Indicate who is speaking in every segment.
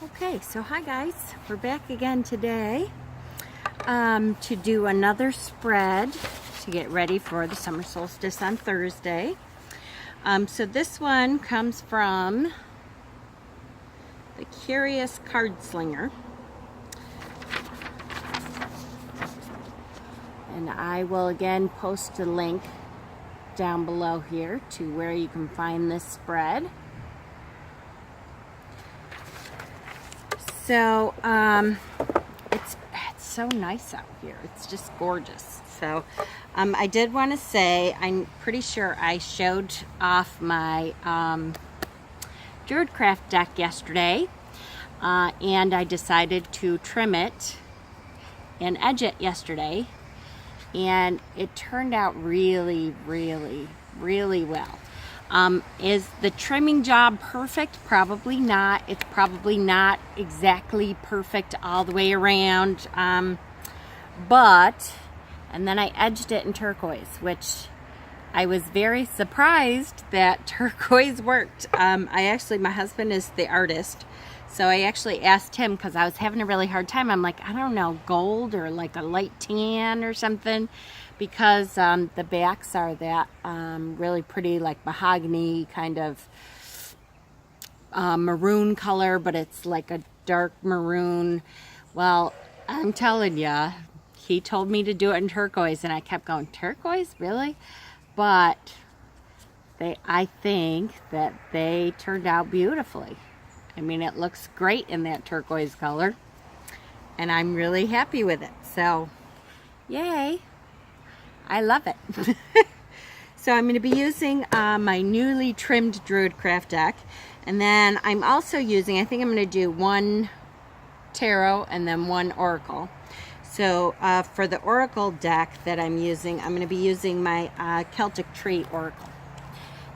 Speaker 1: Okay, so hi guys, we're back again today to do another spread to get ready for the summer solstice on Thursday. So this one comes from the Curious Cardslinger, and I will again post a link down below here to where you can find this spread. So it's so nice out here. It's just gorgeous. So I did want to say, I'm pretty sure I showed off my Druidcraft deck yesterday, and I decided to trim it and edge it yesterday, and it turned out really well. Is the trimming job perfect? Probably not. It's probably not exactly perfect all the way around. But, and then I edged it in turquoise, which I was very surprised that turquoise worked. My husband is the artist, so I actually asked him because I was having a really hard time. I'm like, I don't know, gold or like a light tan or something, because the backs are that really pretty, like mahogany kind of maroon color, but it's like a dark maroon. Well, I'm telling ya, he told me to do it in turquoise, and I kept going, turquoise, really? But I think that they turned out beautifully. I mean, it looks great in that turquoise color, and I'm really happy with it. So, yay. I love it. So I'm going to be using my newly trimmed Druidcraft deck, and then I'm also using, I think I'm going to do one tarot and then one oracle. So for the oracle deck that I'm using, I'm going to be using my Celtic Tree oracle.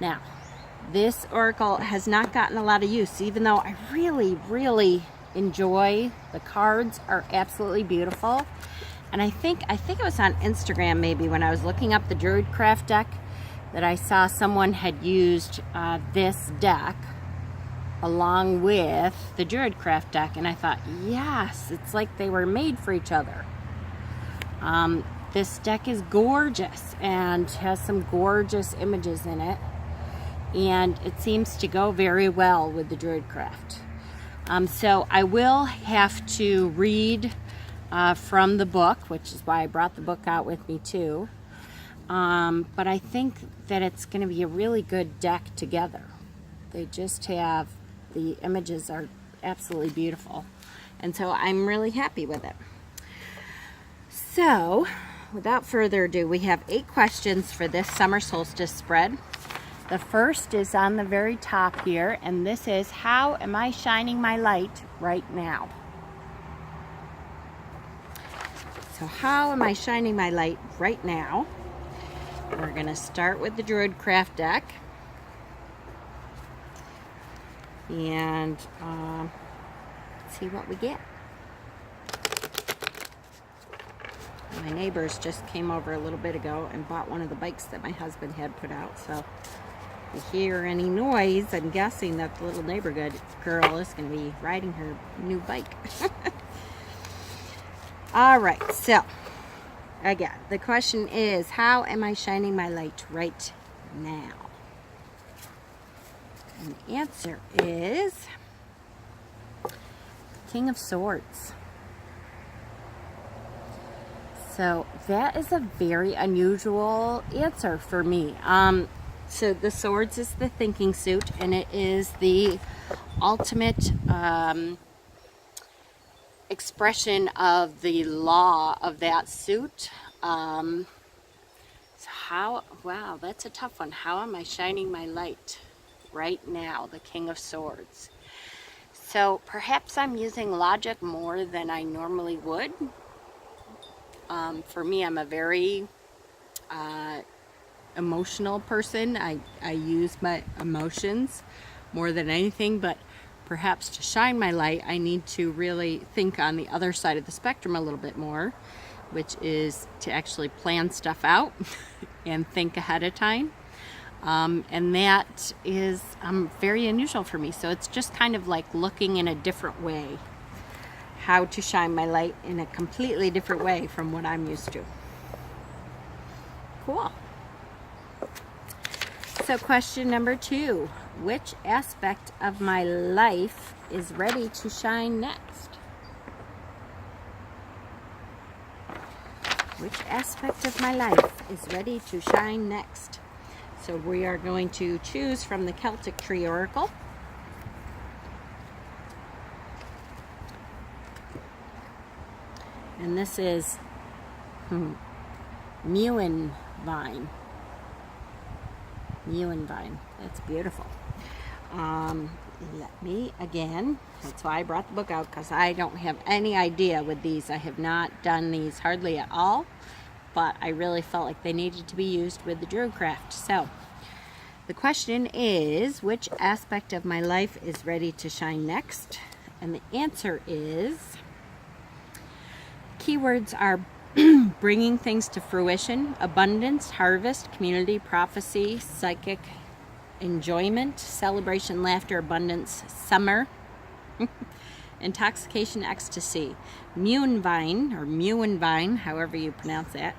Speaker 1: Now, this oracle has not gotten a lot of use, even though I really enjoy the cards. Are absolutely beautiful. And I think it was on Instagram maybe when I was looking up the Druidcraft deck that I saw someone had used this deck along with the Druidcraft deck, and I thought, yes, it's like they were made for each other. This deck is gorgeous and has some gorgeous images in it, and it seems to go very well with the Druidcraft. So I will have to read from the book, which is why I brought the book out with me too. But I think that it's going to be a really good deck together. They just have, the images are absolutely beautiful. And so I'm really happy with it. So, without further ado, we have 8 questions for this summer solstice spread. The first is on the very top here, and this is, how am I shining my light right now? So how am I shining my light right now? We're going to start with the Druidcraft deck. And see what we get. My neighbors just came over a little bit ago and bought one of the bikes that my husband had put out. So if you hear any noise, I'm guessing that the little neighborhood girl is going to be riding her new bike. All right, so again, the question is, how am I shining my light right now? And the answer is King of Swords. So that is a very unusual answer for me. So the Swords is the thinking suit, and it is the ultimate expression of the law of that suit. So wow, that's a tough one. How am I shining my light right now? The King of Swords. So perhaps I'm using logic more than I normally would. For me, I'm a very emotional person. I use my emotions more than anything, but perhaps to shine my light, I need to really think on the other side of the spectrum a little bit more, which is to actually plan stuff out and think ahead of time. And that is very unusual for me. So it's just kind of like looking in a different way, how to shine my light in a completely different way from what I'm used to. Cool. So question number 2, which aspect of my life is ready to shine next? Which aspect of my life is ready to shine next? So we are going to choose from the Celtic Tree Oracle. And this is Mewin Vine. Mewin Vine. That's beautiful. Let me, again, that's why I brought the book out, because I don't have any idea with these. I have not done these hardly at all, but I really felt like they needed to be used with the Druidcraft. So the question is, which aspect of my life is ready to shine next? And the answer is, keywords are bringing things to fruition, abundance, harvest, community, prophecy, psychic, enjoyment, celebration, laughter, abundance, summer, intoxication, ecstasy. Mewin Vine, however you pronounce that,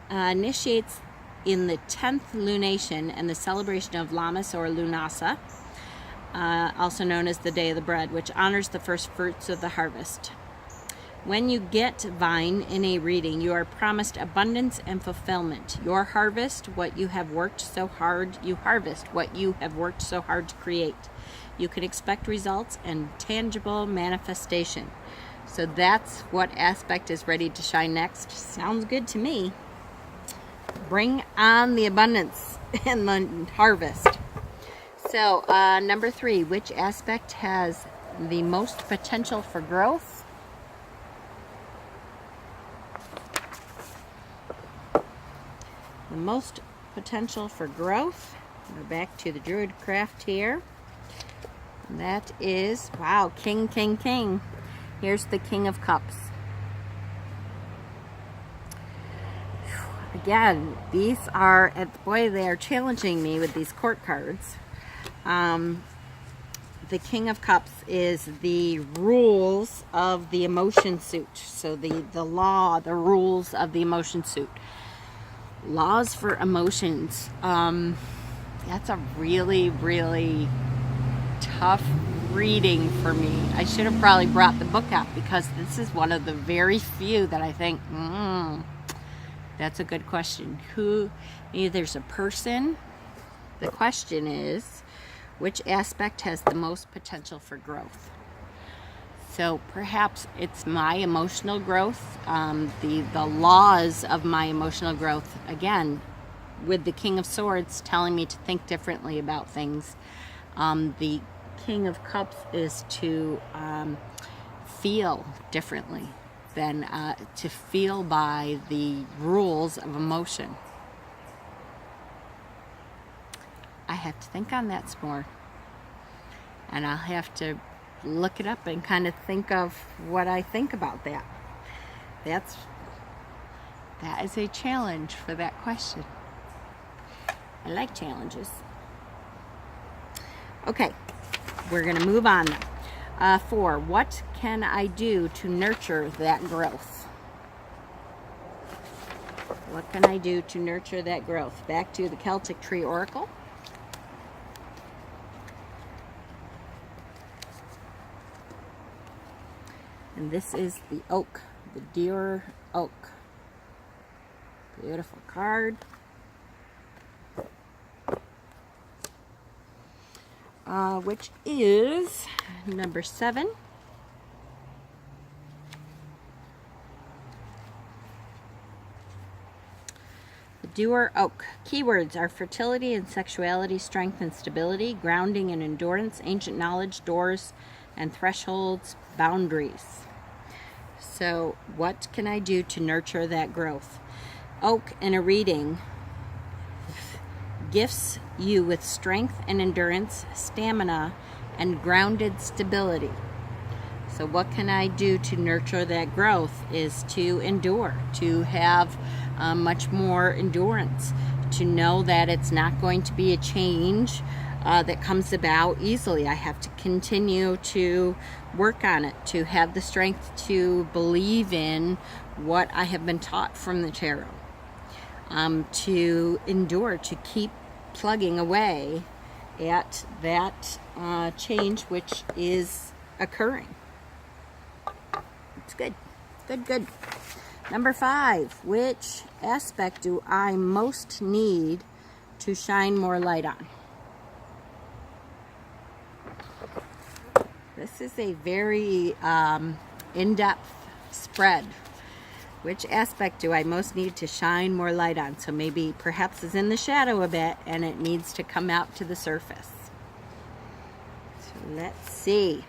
Speaker 1: initiates in the 10th lunation and the celebration of Lammas or Lunasa, also known as the Day of the Bread, which honors the first fruits of the harvest. When you get Vine in a reading, you are promised abundance and fulfillment. Your harvest, what you have worked so hard, you harvest what you have worked so hard to create. You can expect results and tangible manifestation. So that's what aspect is ready to shine next. Sounds good to me. Bring on the abundance and the harvest. So number 3, which aspect has the most potential for growth? The most potential for growth. We're back to the Druidcraft here. And that is, wow, King. Here's the King of Cups. Again, these are, boy, they are challenging me with these court cards. The King of Cups is the rules of the emotion suit. So the law, the rules of the emotion suit. Laws for emotions. That's a really, really tough reading for me. I should have probably brought the book out, because this is one of the very few that I think, that's a good question. There's a person. The question is, which aspect has the most potential for growth? So perhaps it's my emotional growth, the laws of my emotional growth, again, with the King of Swords telling me to think differently about things. The King of Cups is to feel differently than to feel by the rules of emotion. I have to think on that some more, and I'll have to look it up and kind of think of what I think about that. That is a challenge for that question. I like challenges. Okay, we're going to move on. 4, what can I do to nurture that growth? What can I do to nurture that growth? Back to the Celtic Tree Oracle. And this is the oak, the deer oak. Beautiful card. Which is number 7. The Deer Oak. Keywords are fertility and sexuality, strength and stability, grounding and endurance, ancient knowledge, doors and thresholds, boundaries. So what can I do to nurture that growth? Oak in a reading gifts you with strength and endurance, stamina, and grounded stability. So what can I do to nurture that growth is to endure, to have much more endurance, to know that it's not going to be a change that comes about easily. I have to continue to work on it, to have the strength to believe in what I have been taught from the tarot, to endure, to keep plugging away at that change which is occurring. It's good. Good. Number 5, which aspect do I most need to shine more light on? This is a very in-depth spread. Which aspect do I most need to shine more light on? So maybe perhaps it's in the shadow a bit and it needs to come out to the surface. So let's see.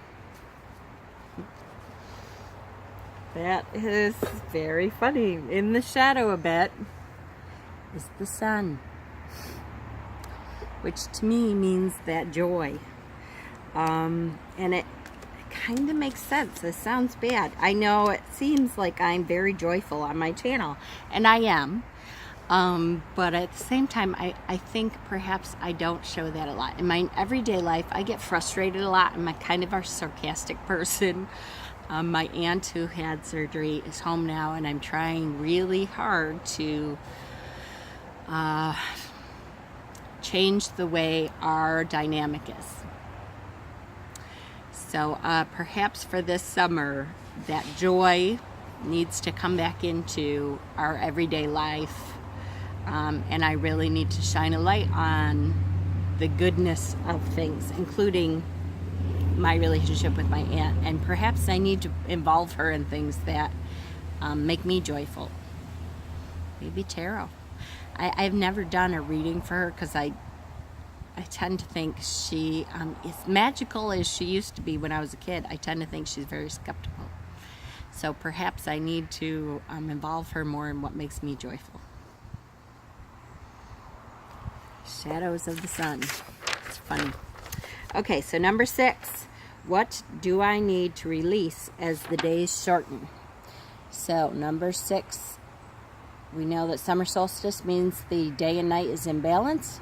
Speaker 1: That is very funny. In the shadow a bit is the sun, which to me means that joy. And it kind of makes sense. This sounds bad. I know it seems like I'm very joyful on my channel, and I am. But at the same time, I think perhaps I don't show that a lot. In my everyday life, I get frustrated a lot. I'm a kind of a sarcastic person. My aunt who had surgery is home now, and I'm trying really hard to change the way our dynamic is. So perhaps for this summer, that joy needs to come back into our everyday life. And I really need to shine a light on the goodness of things, including my relationship with my aunt. And perhaps I need to involve her in things that make me joyful. Maybe tarot. I've never done a reading for her because I tend to think she is magical as she used to be when I was a kid. I tend to think she's very skeptical. So perhaps I need to involve her more in what makes me joyful. Shadows of the sun. It's funny. Okay, so number 6. What do I need to release as the days shorten? So number 6, we know that summer solstice means the day and night is in balance.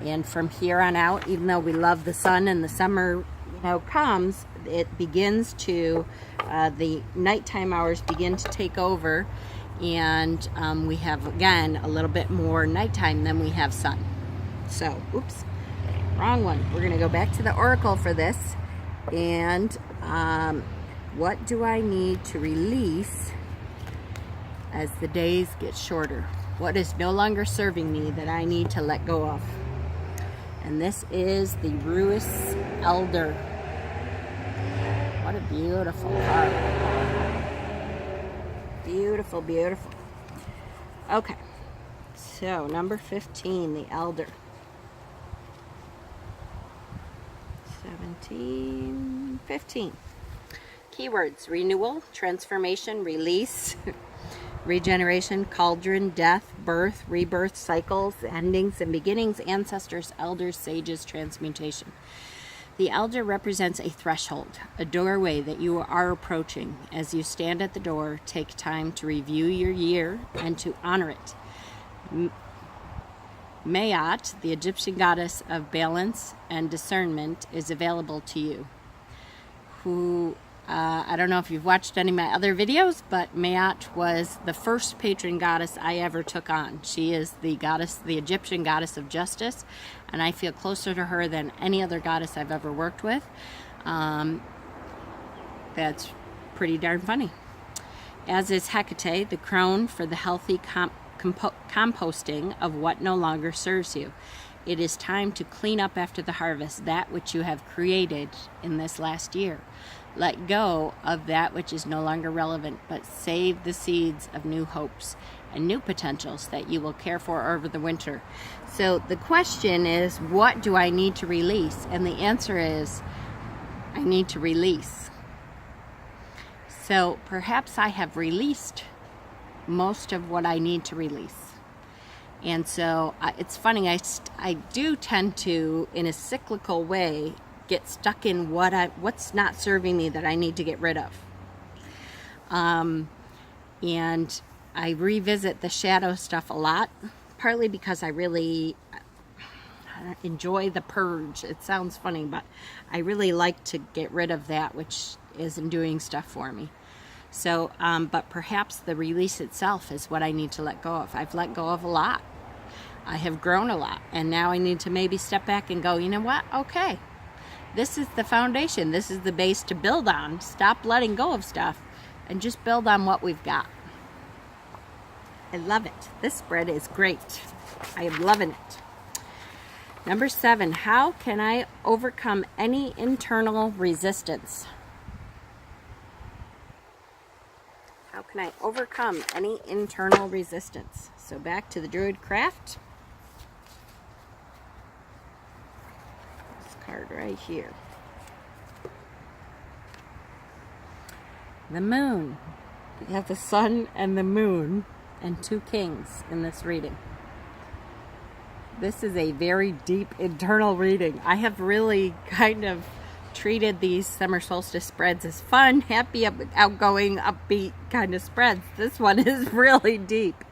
Speaker 1: And from here on out, even though we love the sun and the summer, comes, it begins to, the nighttime hours begin to take over, and we have, again, a little bit more nighttime than we have sun. So, oops, wrong one. We're going to go back to the oracle for this. And what do I need to release as the days get shorter? What is no longer serving me that I need to let go of? And this is the Curious Elder. What a beautiful card. Beautiful, beautiful. Okay, so number 15, the Elder. 17, 15. Keywords: renewal, transformation, release, regeneration, cauldron, death, birth, rebirth, cycles, endings and beginnings, ancestors, elders, sages, transmutation. The Elder represents a threshold, a doorway that you are approaching. As you stand at the door, take time to review your year and to honor it. Maat, the Egyptian goddess of balance and discernment, is available to you. I don't know if you've watched any of my other videos, but Maat was the first patron goddess I ever took on. She is the goddess, the Egyptian goddess of justice, and I feel closer to her than any other goddess I've ever worked with. That's pretty darn funny. As is Hecate, the crone for the healthy composting of what no longer serves you. It is time to clean up after the harvest, that which you have created in this last year. Let go of that which is no longer relevant, but save the seeds of new hopes and new potentials that you will care for over the winter. So the question is, what do I need to release? And the answer is, I need to release. So perhaps I have released most of what I need to release. And so it's funny, I do tend to, in a cyclical way, get stuck in what's not serving me that I need to get rid of. And I revisit the shadow stuff a lot, partly because I really enjoy the purge. It sounds funny, but I really like to get rid of that which isn't doing stuff for me. So, but perhaps the release itself is what I need to let go of. I've let go of a lot. I have grown a lot, and now I need to maybe step back and go, you know what? Okay, this is the foundation. This is the base to build on. Stop letting go of stuff and just build on what we've got. I love it. This spread is great. I am loving it. Number 7, how can I overcome any internal resistance? How can I overcome any internal resistance? So back to the Druid Craft. This card right here. The Moon. We have the Sun and the Moon and 2 kings in this reading. This is a very deep internal reading. I have really kind of treated these summer solstice spreads as fun, happy, outgoing, upbeat kind of spreads. This one is really deep.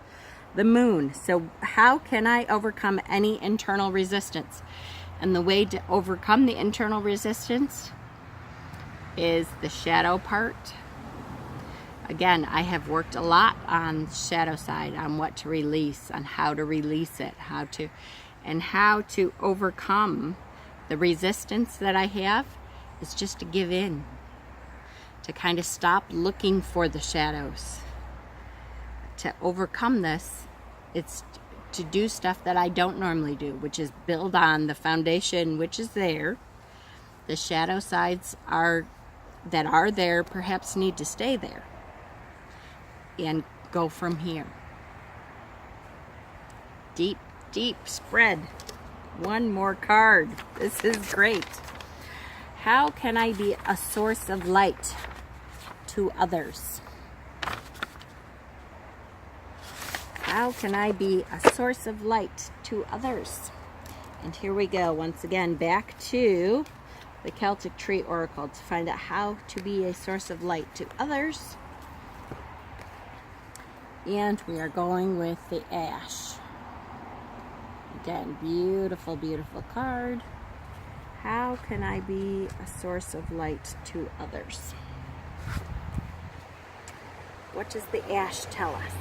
Speaker 1: The Moon. So how can I overcome any internal resistance? And the way to overcome the internal resistance is the shadow part. Again, I have worked a lot on shadow side, on what to release, on how to release it, how to overcome the resistance that I have. Is just to give in, to kind of stop looking for the shadows. To overcome this, it's to do stuff that I don't normally do, which is build on the foundation which is there. The shadow sides that are there perhaps need to stay there and go from here. Deep, deep spread. One more card. This is great. How can I be a source of light to others? How can I be a source of light to others? And here we go, once again, back to the Celtic Tree Oracle to find out how to be a source of light to others. And we are going with the Ash. Again, beautiful, beautiful card. How can I be a source of light to others? What does the Ash tell us?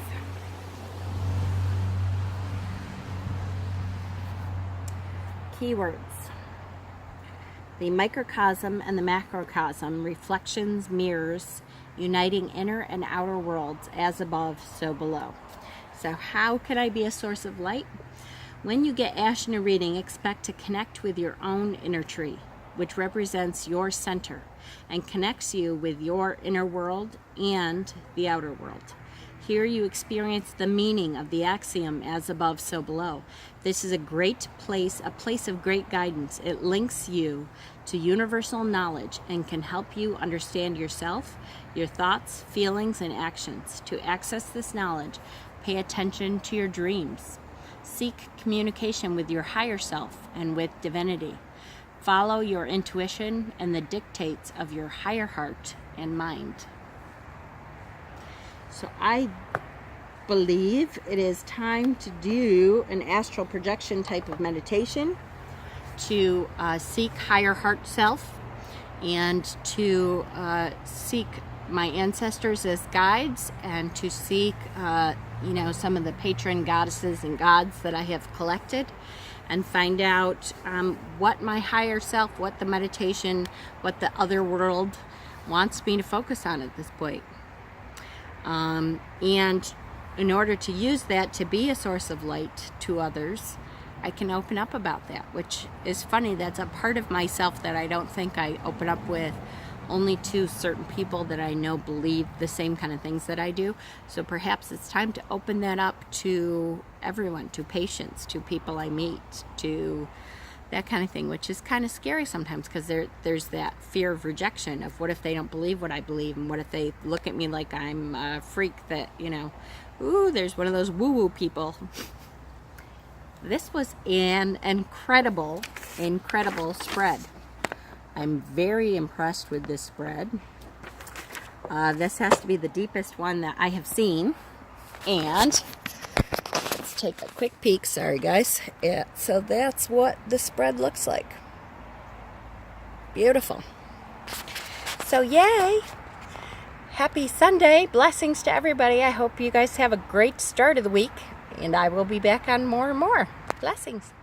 Speaker 1: Keywords. The microcosm and the macrocosm, reflections, mirrors, uniting inner and outer worlds, as above, so below. So how can I be a source of light? When you get Ash in a reading, expect to connect with your own inner tree, which represents your center and connects you with your inner world and the outer world. Here you experience the meaning of the axiom, as above, so below. This is a great place, a place of great guidance. It links you to universal knowledge and can help you understand yourself, your thoughts, feelings, and actions. To access this knowledge, pay attention to your dreams. Seek communication with your higher self and with divinity. Follow your intuition and the dictates of your higher heart and mind. So I believe it is time to do an astral projection type of meditation to seek higher heart self and to seek my ancestors as guides and to seek some of the patron goddesses and gods that I have collected and find out what my higher self, what the meditation, what the other world wants me to focus on at this point. And in order to use that to be a source of light to others, I can open up about that, which is funny. That's a part of myself that I don't think I open up with only to certain people that I know believe the same kind of things that I do. So perhaps it's time to open that up to everyone, to patients, to people I meet, to that kind of thing, which is kind of scary sometimes because there's that fear of rejection of what if they don't believe what I believe, and what if they look at me like I'm a freak that, ooh, there's one of those woo-woo people. This was an incredible, incredible spread. I'm very impressed with this spread. This has to be the deepest one that I have seen. And let's take a quick peek. Sorry, guys. Yeah, so that's what the spread looks like. Beautiful. So, yay! Happy Sunday. Blessings to everybody. I hope you guys have a great start of the week. And I will be back on more and more. Blessings.